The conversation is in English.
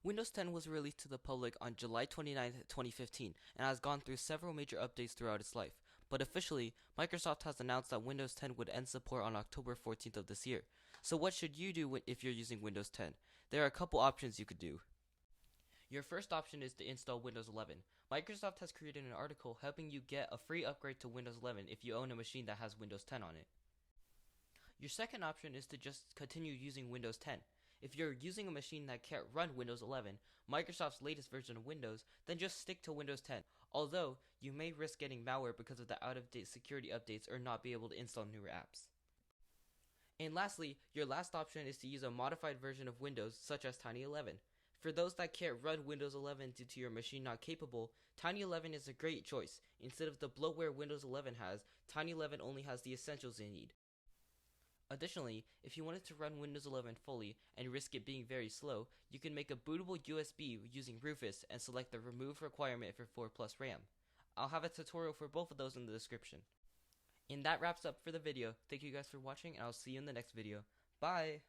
Windows 10 was released to the public on July 29, 2015, and has gone through several major updates throughout its life. But officially, Microsoft has announced that Windows 10 would end support on October 14th of this year. So what should you do if you're using Windows 10? There are a couple options you could do. Your first option is to install Windows 11. Microsoft has created an article helping you get a free upgrade to Windows 11 if you own a machine that has Windows 10 on it. Your second option is to just continue using Windows 10. If you're using a machine that can't run Windows 11, Microsoft's latest version of Windows, then just stick to Windows 10. Although, you may risk getting malware because of the out-of-date security updates or not be able to install newer apps. And lastly, your last option is to use a modified version of Windows such as Tiny 11. For those that can't run Windows 11 due to your machine not capable, Tiny 11 is a great choice. Instead of the bloatware Windows 11 has, Tiny 11 only has the essentials you need. Additionally, if you wanted to run Windows 11 fully and risk it being very slow, you can make a bootable USB using Rufus and select the remove requirement for 4 plus RAM. I'll have a tutorial for both of those in the description. And that wraps up for the video. Thank you guys for watching, and I'll see you in the next video. Bye!